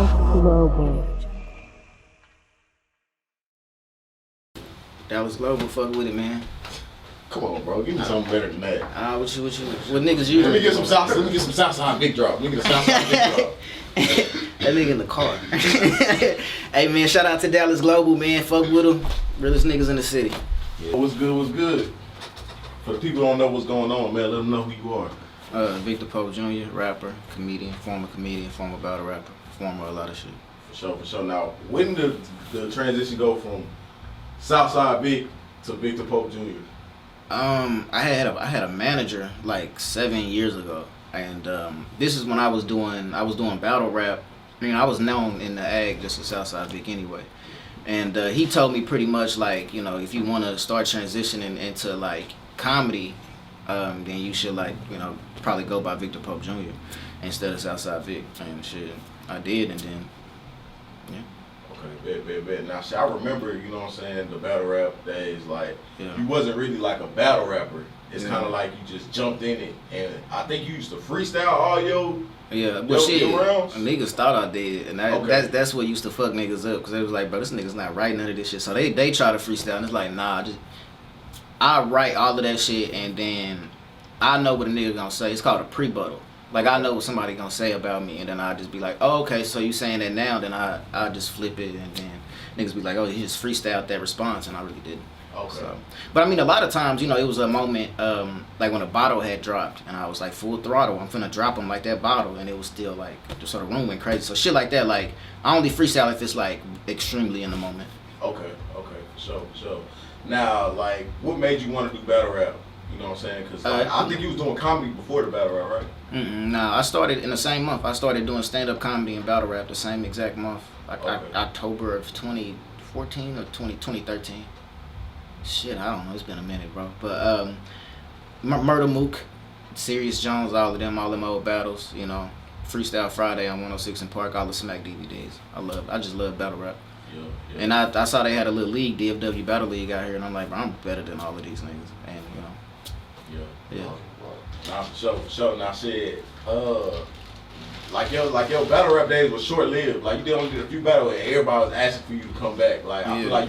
Global. Dallas Global, fuck with it, man. Come on, bro. Give me something better than that. What niggas you? Let me get some Southside big drop. Let me get a Southside big drop. That nigga in the car. Hey, man, shout out to Dallas Global, man. Fuck with them. Realest niggas in the city. Yeah. What's good? For the people who don't know what's going on, man, let them know who you are. Victor Pope Jr., rapper, former comedian, former battle rapper, former a lot of shit. For sure. Now, when did the transition go from Southside Vic to Victor Pope Jr.? I had a manager like 7 years ago, and this is when I was doing battle rap. I mean, I was known in the ag just as Southside Vic anyway, and he told me pretty much like, you know, if you want to start transitioning into like comedy, then you should like, you know, probably go by Victor Pope Jr. instead of Southside Vic, and shit, I did, and then yeah. Okay, bet. Now, see, I remember, you know what I'm saying, the battle rap days, like, Yeah. you wasn't really like a battle rapper. It's kind of like you just jumped in it, and I think you used to freestyle all your rounds? Niggas thought I did, and that's what used to fuck niggas up, because they was like, bro, this nigga's not writing none of this shit, so they try to freestyle, and it's like, nah, I write all of that shit, and then I know what a nigga gonna say. It's called a pre-buttal. Like, I know what somebody gonna say about me, and then I just be like, oh, okay, so you saying that now, then I just flip it, and then niggas be like, oh, he just freestyled that response, and I really didn't. Okay. So, but I mean, a lot of times, you know, it was a moment, like when a bottle had dropped, and I was like, full throttle, I'm finna drop him like that bottle, and it was still like, the sort of room went crazy. So shit like that, like, I only freestyle if it's like extremely in the moment. Okay, for sure. Now, like, what made you want to do battle rap? You know what I'm saying? Because I think you was doing comedy before the battle rap, right? Nah, I started in the same month. I started doing stand-up comedy and battle rap the same exact month. Like October of 2014 or 2013. Shit, I don't know. It's been a minute, bro. But Murder Mook, Serious Jones, all of them old battles, you know. Freestyle Friday on 106 in Park, all the Smack DVDs. I just love battle rap. Yeah. And I saw they had a little league, DFW Battle League out here, and I'm like, bro, I'm better than all of these niggas. And, you know. Yeah. Nah, for sure. Now, shit, like your battle rap days was short lived. Like, you only did a few battles, and everybody was asking for you to come back. Like, I feel like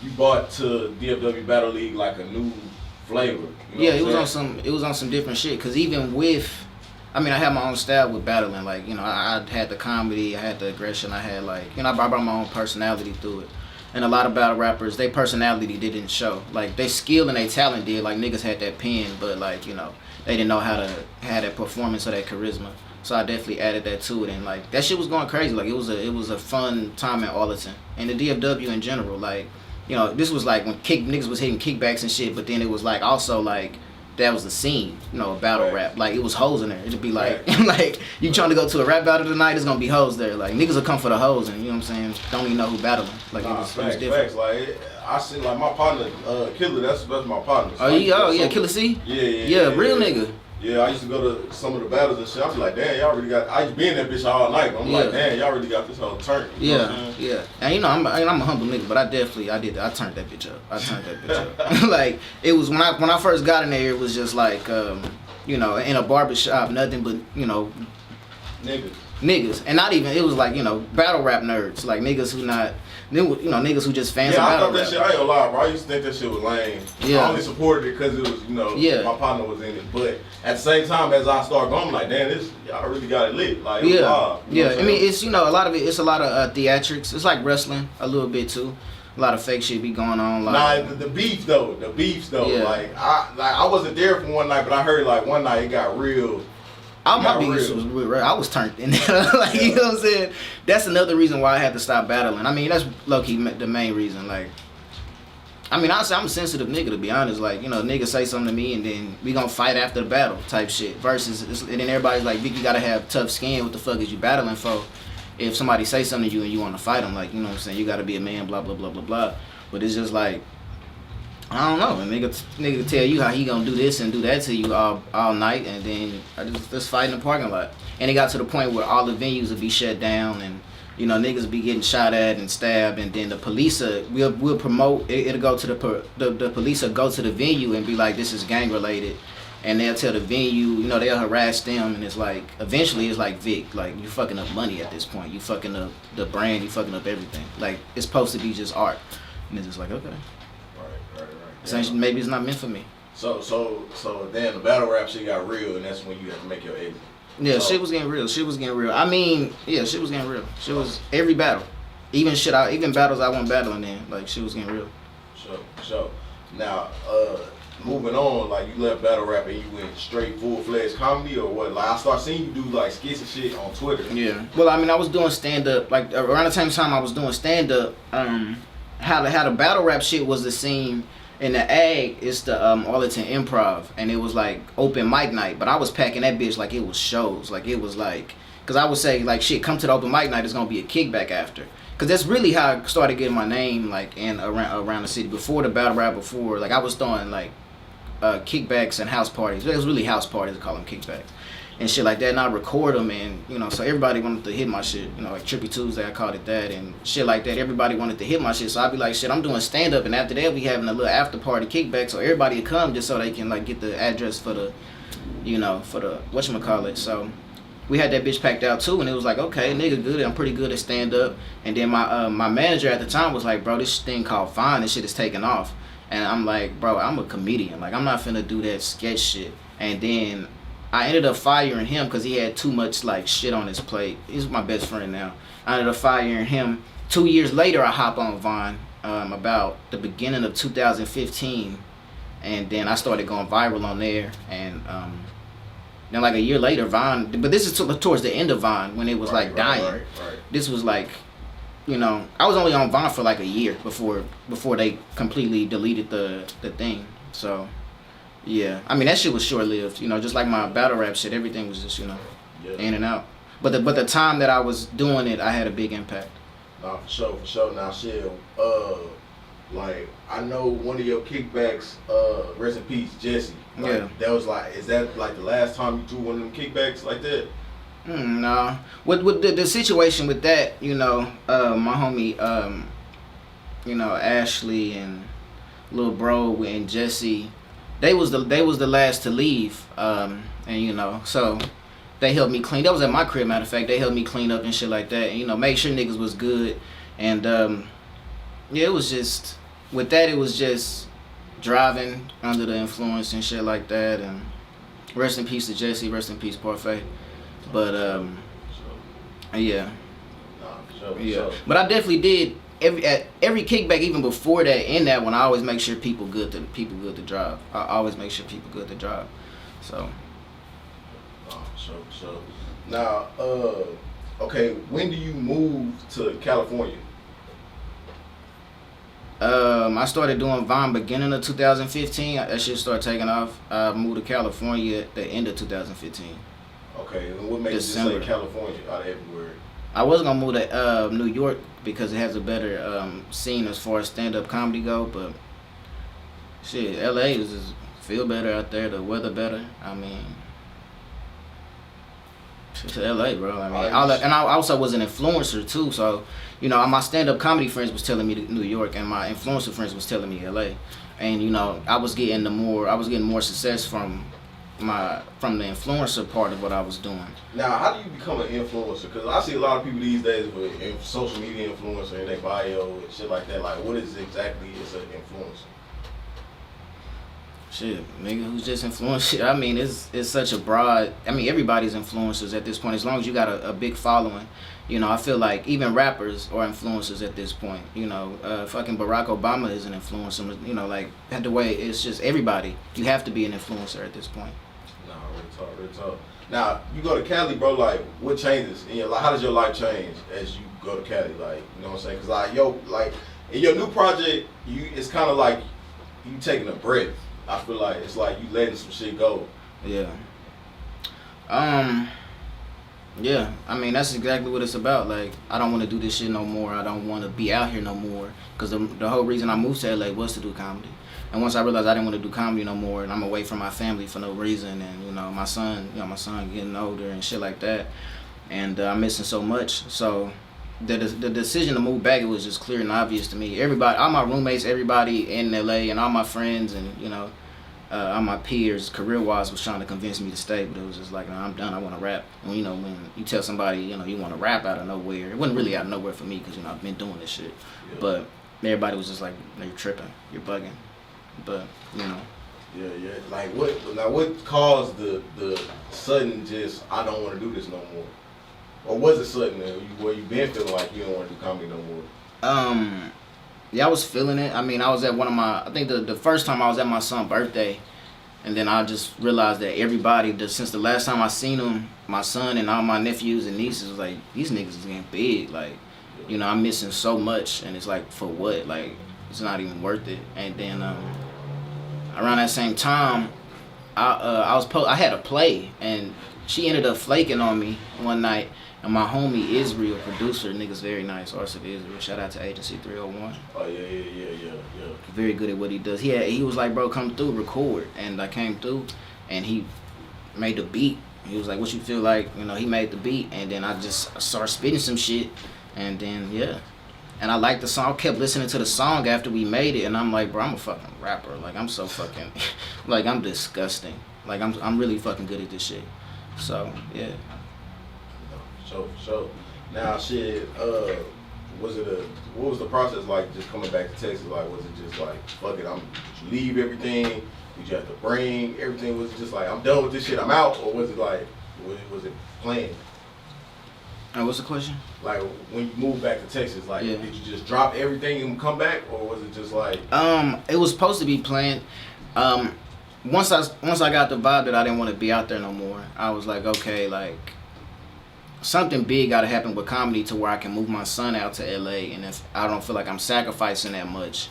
you bought to DFW Battle League like a new flavor. You know it was on some different shit. Cause even with, I mean, I had my own style with battling. Like, you know, I had the comedy, I had the aggression, I had like, you know, I brought my own personality through it. And a lot of battle rappers, their personality didn't show. Like, their skill and their talent did. Like, niggas had that pen, but like, you know, they didn't know how to have that performance or that charisma. So I definitely added that to it, and like, that shit was going crazy. Like, it was a fun time at Arlington and the DFW in general. Like, you know, this was like when niggas was hitting kickbacks and shit, but then it was like also like, that was the scene, you know, battle rap. Like, it was hoes in there. It'd be like, like, you trying to go to a rap battle tonight, it's gonna be hoes there. Like, niggas will come for the hoes, and you know what I'm saying, don't even know who battling. Like, it was different. Facts. Like, I see, like, my partner, Killer, that's my partner. So yeah, Killer C? Yeah, real nigga. Yeah, I used to go to some of the battles and shit. I be like, damn, y'all really got. I used to be in that bitch all night. But I'm like, damn, y'all really got this whole turn. Yeah. And you know, I'm a humble nigga, but I turned that bitch up. Like, it was when I first got in there, it was just like, you know, in a barbershop, nothing but, you know, niggas, and not even, it was like, you know, battle rap nerds, like niggas who not, you know, niggas who just fans of battle rap. Yeah, I thought that shit, I ain't gonna lie, bro. I used to think that shit was lame. Yeah. I only supported it because it was, you know, my partner was in it. But at the same time, as I started going, I'm like, damn, y'all really got it lit. Like, it was live. Yeah, I mean, it's, you know, a lot of it, it's a lot of theatrics. It's like wrestling a little bit too. A lot of fake shit be going on. Like, the beefs though. Yeah. Like, I wasn't there for one night, but I heard like one night it got real. All my beefs was real. I was turned in there. Like, you know what I'm saying? That's another reason why I had to stop battling. I mean, that's low-key the main reason. Like, I mean, honestly, I'm a sensitive nigga, to be honest. Like, you know, niggas say something to me and then we gonna fight after the battle type shit. Versus, and then everybody's like, Vic, you gotta have tough skin. What the fuck is you battling for? If somebody say something to you and you want to fight them, like, you know what I'm saying? You gotta be a man, blah, blah, blah, blah, blah. But it's just like, I don't know. A nigga tell you how he gonna do this and do that to you all night, and then I just fight in the parking lot. And it got to the point where all the venues would be shut down, and you know, niggas be getting shot at and stabbed, and then the police will promote. It'll go to the police will go to the venue and be like, this is gang related, and they'll tell the venue, you know, they'll harass them, and it's like eventually it's like Vic, like you fucking up money at this point, you fucking up the brand, you fucking up everything. Like it's supposed to be just art, and it's just like okay, right. essentially maybe it's not meant for me. So then the battle rap shit got real, and that's when you have to make your exit. Yeah, shit was getting real. Shit was getting real. I mean, yeah, shit was getting real. Shit was every battle, even battles I wasn't battling in, like shit was getting real. So now, moving on, like you left battle rap and you went straight full-fledged comedy or what? Like I start seeing you do like skits and shit on Twitter. Yeah. Well, I mean, I was doing stand-up, like around the same time I was doing stand-up, how the battle rap shit was the scene in the Ag, it's the Arlington Improv, and it was like open mic night, but I was packing that bitch like it was shows, like it was like, cause I would say like shit, come to the open mic night, it's gonna be a kickback after. Cause that's really how I started getting my name like in around the city. Before the battle rap, like I was throwing like kickbacks and house parties. It was really house parties, I call them kickbacks and shit like that. And I record them, and you know, so everybody wanted to hit my shit. You know, like Trippy Tuesday, I called it that, and shit like that. Everybody wanted to hit my shit, so I'd be like, shit, I'm doing stand up, and after that we having a little after party kickback, so everybody would come just so they can like get the address for the, you know, for the whatchamacallit. So we had that bitch packed out too, and it was like, okay, nigga, good. I'm pretty good at stand up. And then my manager at the time was like, bro, this thing called Vine, this shit is taking off. And I'm like, bro, I'm a comedian. Like I'm not finna do that sketch shit. And then I ended up firing him because he had too much like shit on his plate. He's my best friend now. I ended up firing him. 2 years later, I hop on Vine about the beginning of 2015, and then I started going viral on there. And then like a year later, Vine. But this is towards the end of Vine when it was like dying. Right. This was like, you know, I was only on Vine for like a year before they completely deleted the thing. So. Yeah, I mean that shit was short lived, you know, just like my battle rap shit. Everything was just, you know, in and out. But the time that I was doing it, I had a big impact. Nah, for sure. Now, shit, like I know one of your kickbacks, rest in peace, Jesse. Like, yeah. That was like, is that like the last time you threw one of them kickbacks like that? Nah. With the situation with that, you know, my homie, you know, Ashley and Lil Bro and Jesse. They was the last to leave, and you know, so they helped me clean. That was at my crib, matter of fact. They helped me clean up and shit like that, and you know, make sure niggas was good. And yeah, it was just with that, it was just driving under the influence and shit like that. And rest in peace to Jesse, rest in peace Parfait. But yeah, yeah. But I definitely did. Every kickback, even before that, in that one, I always make sure people good to drive. I always make sure people good to drive. So. So now, okay, when do you move to California? I started doing Vine beginning of 2015. That shit started taking off. I moved to California at the end of 2015. Okay, and what makes you say California out of everywhere? I was gonna move to New York because it has a better scene as far as stand-up comedy go, but shit, LA is just feel better out there, the weather better. I mean, it's LA, bro. I mean, and I also was an influencer too, so you know, my stand-up comedy friends was telling me New York, and my influencer friends was telling me LA, and you know, I was getting more success from the influencer part of what I was doing. Now, how do you become an influencer? Because I see a lot of people these days with social media influencer in their bio and shit like that. Like, what is exactly is an influencer? Shit, nigga, who's just influencer? I mean, it's such a broad. I mean, everybody's influencers at this point. As long as you got a big following, you know. I feel like even rappers are influencers at this point. You know, fucking Barack Obama is an influencer. You know, like the way it's just everybody. You have to be an influencer at this point. Real talk. Now, you go to Cali, bro, like, what changes in your life? How does your life change as you go to Cali? Like, you know what I'm saying? Because, like, in your new project, it's kind of like you taking a breath. I feel like it's like you letting some shit go. Yeah. Yeah, I mean, that's exactly what it's about. Like, I don't want to do this shit no more. I don't want to be out here no more. Because the whole reason I moved to LA was to do comedy. And once I realized I didn't want to do comedy no more, and I'm away from my family for no reason, and you know, my son getting older and shit like that, and I'm missing so much. So the decision to move back, it was just clear and obvious to me. Everybody, all my roommates, everybody in LA, and all my friends, and you know, all my peers, career-wise, was trying to convince me to stay, but it was just like, no, I'm done. I want to rap. And, you know, when you tell somebody, you know, you want to rap out of nowhere, it wasn't really out of nowhere for me because, you know, I've been doing this shit. Yeah. But everybody was just like, no, you're tripping, you're bugging. But, you know. Yeah. Like, what caused the sudden just, I don't want to do this no more? Or was it sudden where you been feeling like you don't want to do comedy no more? Yeah, I was feeling it. I mean, I was at I think the first time I was at my son's birthday, and then I just realized that everybody, since the last time I seen him, my son and all my nephews and nieces was like, these niggas is getting big. Like, you know, I'm missing so much, and it's like, for what? Like, it's not even worth it. And then around that same time, I had a play, and she ended up flaking on me one night. And my homie Israel, producer, nigga's very nice, Arson Israel. Shout out to Agency 301. Oh yeah. Very good at what he does. He was like, bro, come through, record. And I came through, and he made the beat. He was like, what you feel like? You know, he made the beat, and then I started spitting some shit, and then yeah. And I liked the song. I kept listening to the song after we made it, and I'm like, bro, I'm a fucking rapper. Like, I'm so fucking, like, I'm disgusting. Like, I'm really fucking good at this shit. So yeah. So now shit, what was the process like just coming back to Texas? Like, was it just like, fuck it, did you leave everything? Did you have to bring everything? Was it just like, I'm done with this shit, I'm out? Or was it like, was it planned? What's the question? Like, when you moved back to Texas, like, Did you just drop everything and come back? Or was it just like? It was supposed to be planned. Once I got the vibe that I didn't want to be out there no more, I was like, okay, like, something big got to happen with comedy to where I can move my son out to LA, and if I don't feel like I'm sacrificing that much.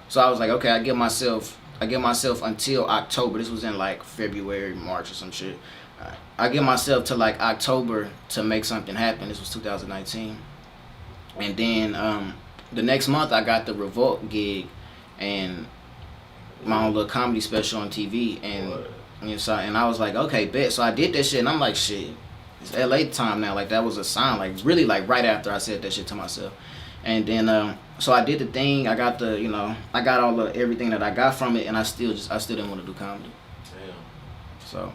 So I was like, okay, I give myself until October. This was in like February, March or some shit. I give myself to like October to make something happen. This was 2019. And then the next month I got the Revolt gig and my own little comedy special on TV, and I was like, okay, bet. So I did that shit, and I'm like, shit, it's LA time now. Like, that was a sign. Like, really, like, right after I said that shit to myself. And then so I did the thing. I got I got all the everything that I got from it, and I still didn't want to do comedy. Damn. So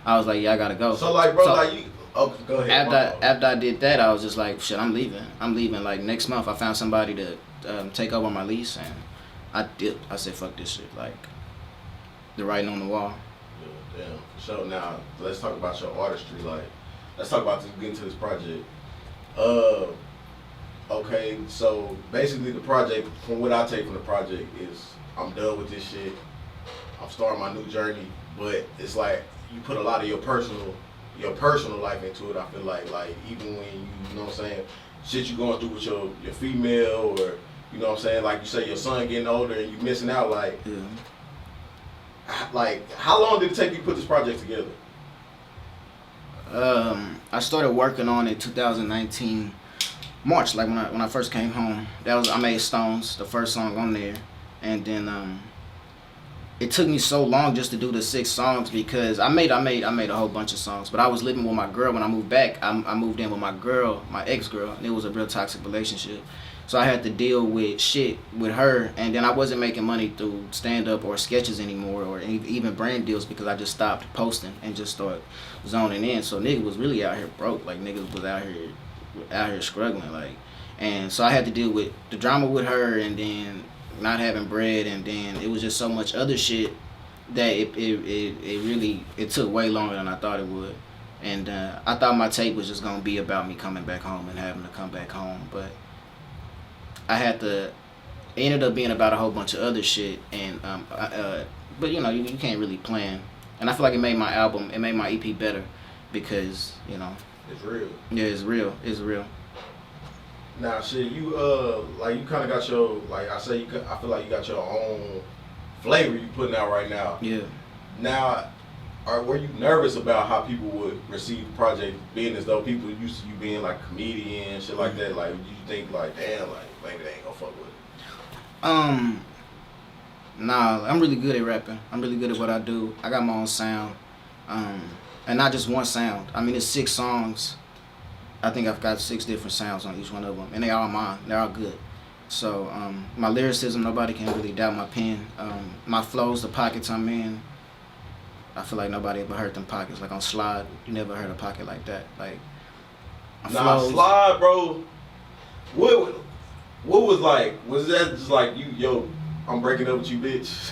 I was like, yeah, I gotta go. So like, bro, like you. Oh, go ahead. After I did that, I was just like, shit, I'm leaving. Like, next month. I found somebody to take over my lease, and I dipped. I said, fuck this shit. Like, the writing on the wall. Yeah, damn. So now let's talk about your artistry. Like, let's talk about getting to this project. Okay, so basically the project, from what I take from the project, is I'm done with this shit. I'm starting my new journey, but it's like you put a lot of your personal life into it. I feel like even when you know what I'm saying, shit you going through with your female, or you know what I'm saying, like you say your son getting older and you missing out, like, yeah. Like, how long did it take you to put this project together? I started working on it 2019 March, like when I first came home. I made Stones, the first song on there, and then it took me so long just to do the 6 songs because I made a whole bunch of songs, but I was living with my girl when I moved back. I moved in with my girl, my ex-girl, and it was a real toxic relationship. So I had to deal with shit with her, and then I wasn't making money through stand-up or sketches anymore, or even brand deals, because I just stopped posting and just started zoning in. So nigga was really out here broke. Like, niggas was out here struggling. Like, and so I had to deal with the drama with her, and then not having bread, and then it was just so much other shit that it really took way longer than I thought it would. And I thought my tape was just gonna be about me coming back home and having to come back home, but it ended up being about a whole bunch of other shit, and but you know, you can't really plan, and I feel like it made my EP better, because, you know, it's real. Yeah, it's real. Now, shit, you like, you kind of got your, like I say, I feel like you got your own flavor you putting out right now. Yeah. Now, were you nervous about how people would receive the project, being as though people used to you being like a comedian, shit like that? Like, you think like, damn, like, maybe they ain't gonna fuck with it? Nah, I'm really good at rapping. I'm really good at what I do. I got my own sound, and not just one sound. I mean, it's 6 songs. I think I've got 6 different sounds on each one of them, and they all mine. They're all good. So my lyricism, nobody can really doubt my pen. My flows, the pockets I'm in, I feel like nobody ever heard them pockets. Like on Slide, you never heard a pocket like that. Like flows. Slide, bro. What was like? Was that just like you, yo? I'm breaking up with you, bitch.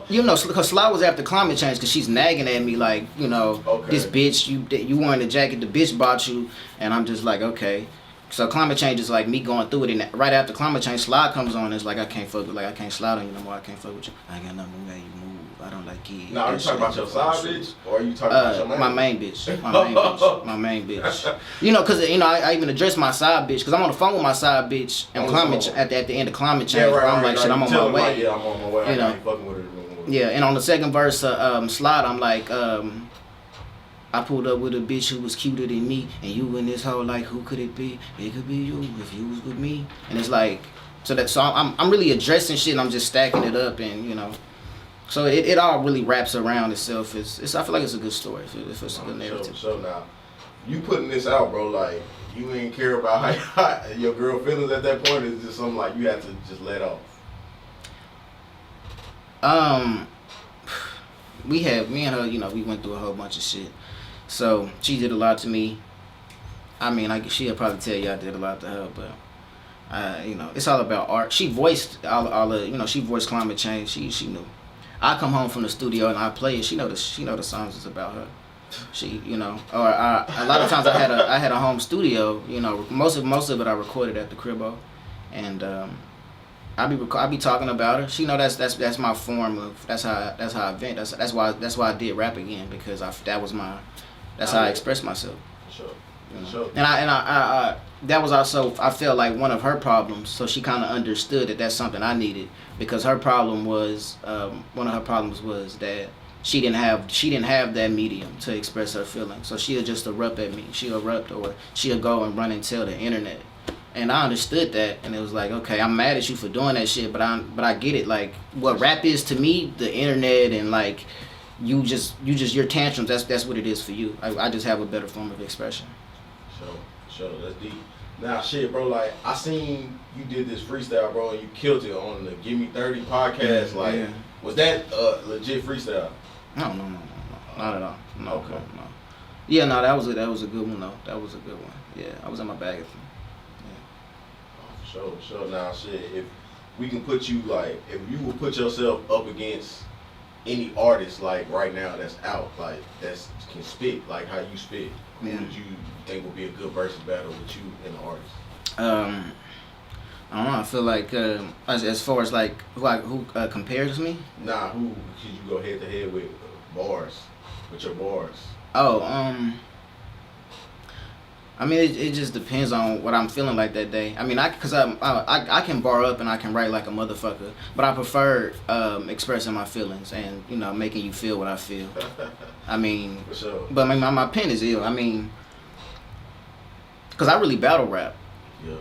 You know, cause Slide was after climate change, cause she's nagging at me like, you know, this bitch, you wearing the jacket the bitch bought you, and I'm just like, okay. So climate change is like me going through it, and right after climate change, Slide comes on. It's like I can't fuck with, like I can't slide on you no more. I can't fuck with you. I ain't got nothing to you move. I don't like kids. Now, are you talking about your side bitch, or are you talking about your main? My main bitch. My main bitch. You know, cause you know I even address my side bitch, cause I'm on the phone with my side bitch, and at the end of climate change, I'm like, shit, I'm on my way. Like, yeah, I'm on my way. You know, I ain't fucking with her. Yeah, and on the second verse, Slide, I'm like, I pulled up with a bitch who was cuter than me, and you in this hoe, like, who could it be? It could be you if you was with me. And it's like, so I'm really addressing shit, and I'm just stacking it up, and you know, so it all really wraps around itself. It's I feel like it's a good story if it's a good narrative. So now, you putting this out, bro, like you ain't care about how your girl feelings at that point. Is just something like you have to just let off. Me and her, you know, we went through a whole bunch of shit. So she did a lot to me. I mean, she'll probably tell you I did a lot to her, but you know, it's all about art. She voiced all the, you know, she voiced climate change. She knew. I come home from the studio and I play it. She know the songs is about her. She, you know, or a lot of times I had a home studio. You know, most of it I recorded at the cribbo, and I be talking about her. She know that's my form of that's how I vent. That's why I did rap again, because that's how I express myself. Sure. You know? Sure. And I that was also, I felt like, one of her problems. So she kind of understood that that's something I needed, because her problem was one of her problems was that she didn't have that medium to express her feelings. So she'll just erupt at me. She'll erupt, or she'll go and run and tell the internet. And I understood that, and it was like, okay, I'm mad at you for doing that shit, but I get it. Like, what rap is to me, the internet, and like you just your tantrums. That's what it is for you. I just have a better form of expression. Sure, that's deep. Now, shit, bro, like, I seen you did this freestyle, bro, and you killed it on the Give Me 30 podcast. Like, yeah. Was that legit freestyle? No, not at all. No, okay. No. Yeah, no, that was a good one though. That was a good one. Yeah, I was in my bag of them. Yeah. Oh, sure. Now, shit, if we can put you, like, if you would put yourself up against any artist, like, right now that's out, like, that can spit, like, how you spit, who would you think would be a good versus battle with you and the artist? I don't know. I feel like as far as like who compares me. Nah, who could you go head to head with bars? With your bars? Oh, I mean, it just depends on what I'm feeling like that day. I mean, I can bar up and I can write like a motherfucker, but I prefer expressing my feelings and, you know, making you feel what I feel. I mean, for sure. But I mean, my pen is ill. I mean, cause I really battle rap. Yeah.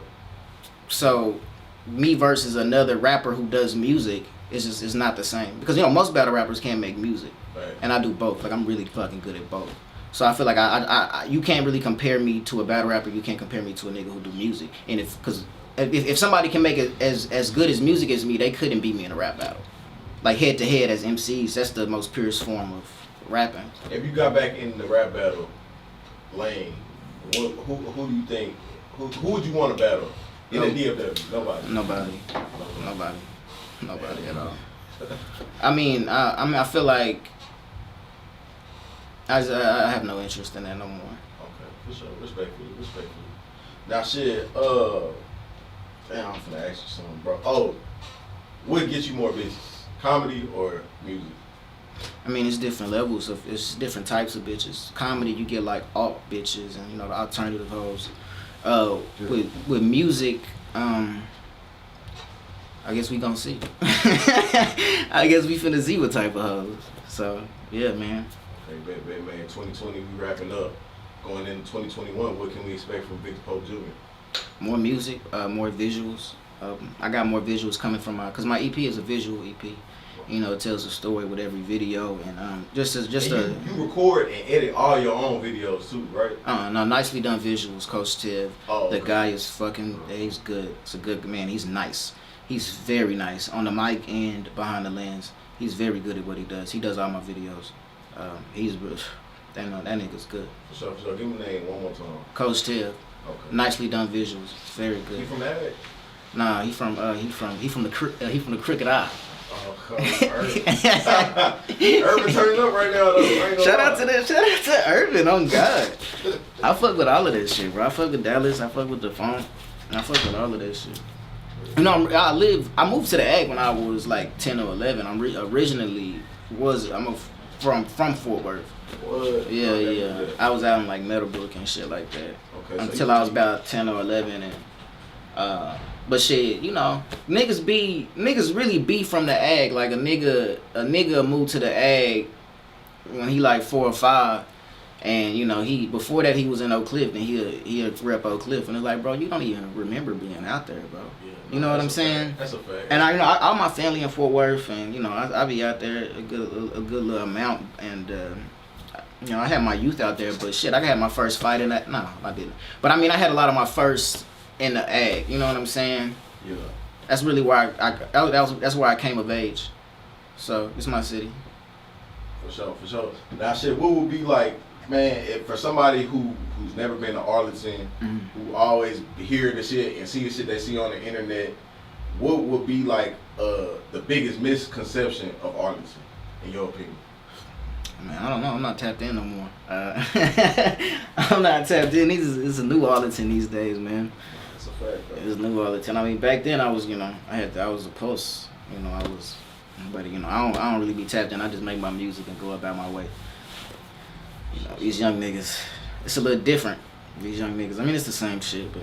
So, me versus another rapper who does music is not the same, because, you know, most battle rappers can't make music, right. And I do both. Like, I'm really fucking good at both. So I feel like I you can't really compare me to a battle rapper. You can't compare me to a nigga who do music. And if somebody can make it as good as music as me, they couldn't beat me in a rap battle. Like, head to head as MCs, that's the most purest form of rapping. If you got back in the rap battle lane, who do you think? Who would you want to battle in the DFW? Nobody at all. I mean, I feel like I have no interest in that no more. Okay, for sure. Respectfully. Now, shit, damn, I'm finna ask you something, bro. Oh, what gets you more bitches? Comedy or music? I mean, it's different levels it's different types of bitches. Comedy, you get like alt bitches and, you know, the alternative hoes. With music, I guess we gonna see. I guess we finna see what type of hoes. So yeah, man. Okay, bet, man. 2020, we wrapping up. Going into 2021, what can we expect from Victor Pope Jr.? More music, more visuals. I got more visuals coming from cause my EP is a visual EP. You know, it tells a story with every video, and you record and edit all your own videos too, right? No, nicely done visuals, Coach Tiv. Oh, the okay. guy is fucking. He's good. It's a good man. He's nice. He's very nice on the mic and behind the lens. He's very good at what he does. He does all my videos. He's that nigga's good. For sure. Give me the name one more time. Coach Tiv. Okay. Nicely done visuals. It's very good. He from that? Nah, he from the Crooked Eye. Oh, Urban turning up right now though. Shout out to Urban, on God. I fuck with all of that shit, bro. I fuck with Dallas, I fuck with the phone, and I fuck with all of that shit. You know, I moved to the Ag when I was like 10 or 11. I'm from Fort Worth. What? Yeah. I was out in like Meadowbrook and shit like that. Okay, until I was about 10 or 11, and but shit, you know, niggas really be from the Ag. Like a nigga moved to the Ag when he like 4 or 5, and you know before that he was in Oak Cliff, and he rep Oak Cliff, and it's like, bro, you don't even remember being out there, bro. Yeah, you know what I'm saying? That's a fact. And all my family in Fort Worth, and you know I be out there a good little amount, and you know I had my youth out there, but shit, I had my first fight in that. No, I didn't. But I mean, I had a lot of my first in the Ag. You know what I'm saying? Yeah. That's really where that's where I came of age. So it's my city. For sure. Now, shit, what would be like, man, if for somebody who's never been to Arlington, who always hear the shit and see the shit they see on the internet, what would be like the biggest misconception of Arlington, in your opinion? Man, I don't know. I'm not tapped in no more. I'm not tapped in. It's a new Arlington these days, man. That's a fact, though. It's new Arlington. I mean, back then I was, I was a post. But I don't really be tapped in. I just make my music and go about my way. You know, these young niggas, it's a little different. These young niggas. I mean, it's the same shit, but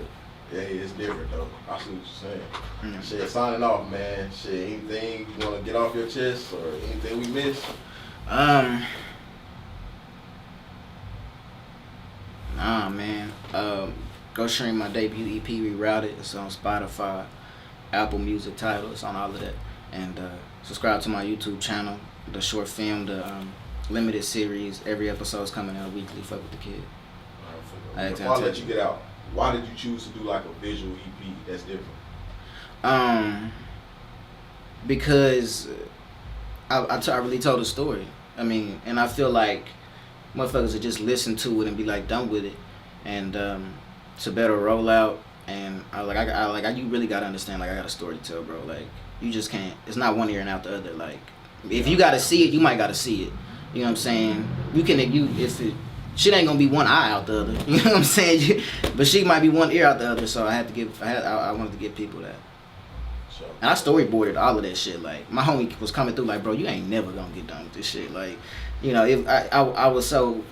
yeah, it's different though. I see what you're saying. Mm. Shit, signing off, man. Shit, anything you want to get off your chest or anything we missed? Nah, man. Go stream my debut EP, ReRouted. It's on Spotify, Apple Music, Tidal. It's on all of that. And subscribe to my YouTube channel. The short film, the limited series. Every episode's coming out weekly. Fuck with the kid. Before I let you get out, why did you choose to do like a visual EP that's different? Because I really told a story. I mean, and I feel like motherfuckers would just listen to it and be like done with it, and it's a better rollout. And you really gotta understand, like, I got a story to tell, bro. Like, you just can't. It's not one ear and out the other. Like, if you gotta see it, you might gotta see it. You know what I'm saying? Shit ain't gonna be one eye out the other. You know what I'm saying? But she might be one ear out the other. So I wanted to give people that. Sure. And I storyboarded all of that shit. Like, my homie was coming through like, bro, you ain't never gonna get done with this shit. Like, you know, if I was so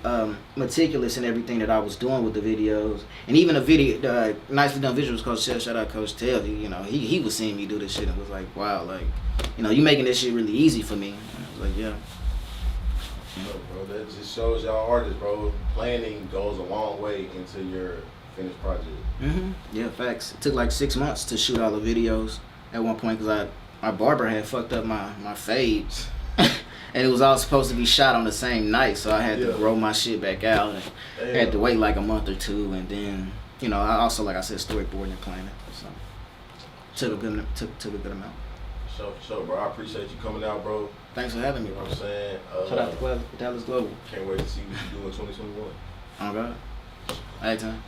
meticulous in everything that I was doing with the videos, and even the nicely done visuals. Coach Tiv, shout out Coach Tiv. He was seeing me do this shit and was like, wow, like, you making this shit really easy for me. And I was like, yeah. So, bro, that just shows y'all artists, bro. Planning goes a long way into your finished project. Yeah, facts. It took like 6 months to shoot all the videos at one point because my barber had fucked up my fades. And it was all supposed to be shot on the same night, so I had to grow my shit back out, and I had to wait like a month or two, and then I also, like I said, storyboarding and planning. So took a good amount. So, bro, I appreciate you coming out, bro. Thanks for having me, You know bro. what I'm saying? Shout out to Dallas Global. Can't wait to see what you do in 2021. Oh God. Anytime.